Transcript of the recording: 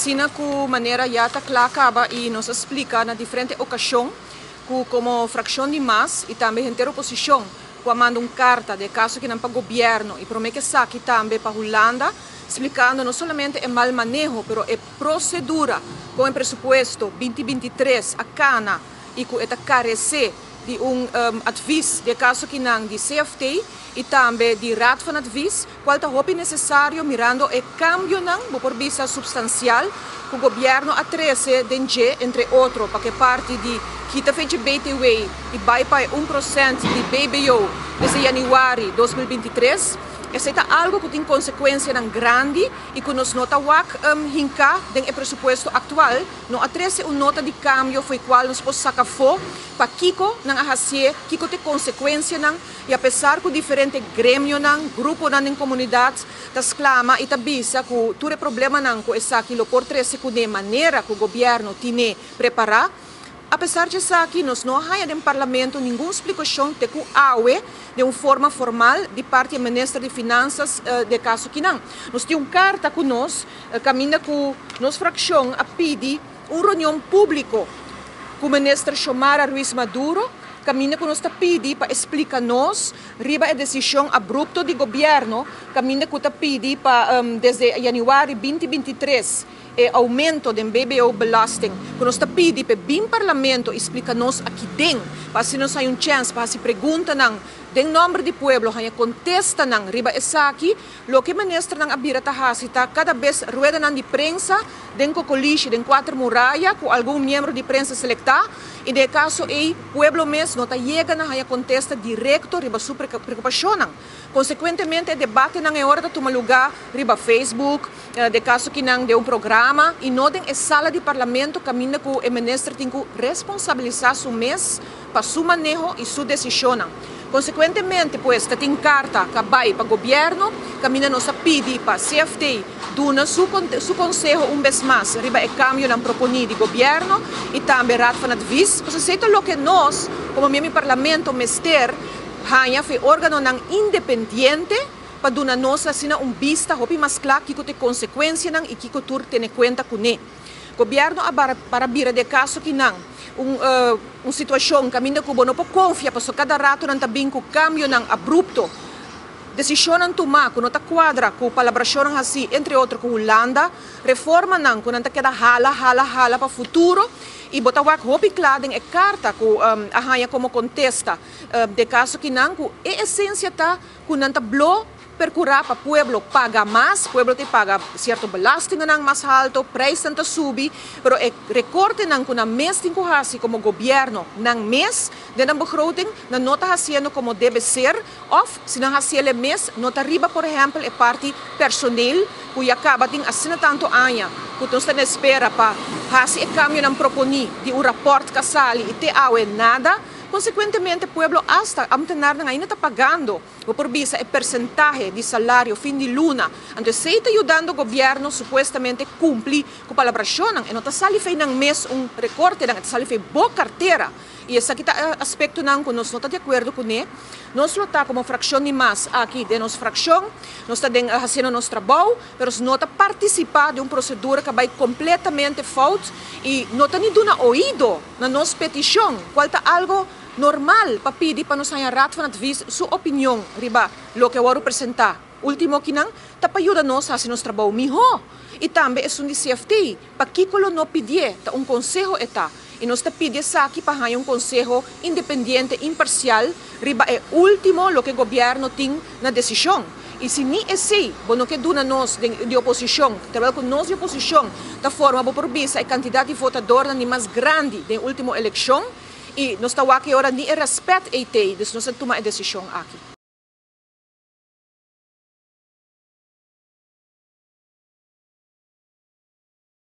Sina ku maneira yata klakaba e nos explica na diferente ocasião como fração de MAS e também a oposição manda carta de caso que não para o governo e promete que também para a Holanda explicando não somente o mal manejo, mas a procedura com o pressuposto 2023 a cana e com esta carece de advies de caso que não de CFT e também de raad van advies, qual é necessário mirando o cambio não por vista substancial que o governo atrese dengue entre outros para que parte de kita fecha BTW e vai para 1% de BBO desde janeiro 2023. Esse é algo que tem consequência grande e que nos nota hinka do pressuposto atual, não atrese nota de cambio foi qual nos pode sacar fora para Kiko não ahasie Kiko tem consequência e apesar que diferente grêmio grupo em comunidade das clama e tabisa que todo problema com essa que lo por trece de maneira que o governo tem preparar. Apesar de isso aqui, nós não há no parlamento nenhuma explicação de que de uma forma formal de parte do Ministério de Finanças de caso que não. Nós temos uma carta com nós, caminha com nossa fração a pedir uma reunião pública com o Ministro Xiomara Ruiz Maduro, caminha com nós a pedir para explicar-nos riba a decisão abrupta do governo, caminha com a pedir para desde janeiro 2023 aumento do BBO belasting, que nós pedimos para o parlamento explicar-nos aqui dentro, para se nós temos uma chance, para se pergunta den nome do povo, hanya contesta riba essa aqui, lo que ministro ng abira tahasita, cada vez rueda de prensa, den ko colígio, den quatro muralha, com algum membro de prensa selecta, e de caso o pueblo mes não chega na hanya contesta direto riba sua preocupação. Consequentemente, o debate não é hora de tomar lugar riba Facebook, de caso que não deu um programa, e não tem a sala de parlamento caminha com o ministro tem que responsabilizar seu mês para seu manejo e sua decisão. Consequentemente, pues, tem carta que vai para o governo, caminha nos pede para a CFT, duna su conselho vez mais, riba o cambio não proponi do governo e também raad van advies. Então, isso é o que nós, como membro do parlamento, mester, hanya foi órgão independente para dar nós assim vista, hopi mais claro que tem consequência e que tur tem conta com ele. O governo para vir de caso que não uma situação que ainda que não pode confiar, porque cada rato não está bem com cambio abrupto. Decisão não tomar, que não está quadra com colaboração assim, entre outros com Holanda, reforma não, que não está queda hala para o futuro, e botar o hopi claro em carta que a rainha como contesta, de caso que não, que a essência está que não está bloqueado, percurar para o povo paga mais, o povo tem paga certo belasting mais alto, preço não subi, pero recorte não que na mês tem que fazer como governo, na mês de na begroting, não está fazendo como deve ser, ou se não fazendo mês, não está riba, por exemplo, a parte personal, que acaba tem assim tanto anos, que nós estamos espera para fazer o cambio não proponi de um raporte que sale e te nada. Consequentemente, o povo hasta ainda está pagando por vista o percentagem de salário fim de luna. Então, se está ajudando o governo, supostamente, cumprir com a colaboração, e não está salindo um mês recorte, está salindo boa carteira. E esse aqui é o aspecto que nós não estamos de acordo com ele. Nós estamos como fração de mais aqui de nossa fração, nós estamos fazendo nosso trabalho, mas não estamos participando de uma procedura que vai completamente falta e não estamos dando ouvido na nossa petição, qual está algo normal para pedir para nós raad van advies sua opinião riba lo que eu vou apresentar. Último que não, está para ajudar-nos a fazer nosso trabalho melhor. E também é um de CFT, para que não pedir um conselho está. E nós pedimos aqui para um conselho independente, imparcial, riba é último lo que o governo tem na decisão. E se nem é assim, não que duna nós de oposição, trabalhar com nós de oposição, da forma por vista a quantidade de votadores mais grande da última eleição, e nós estamos aqui agora nem respeito a ET, nós tomamos a decisão aqui.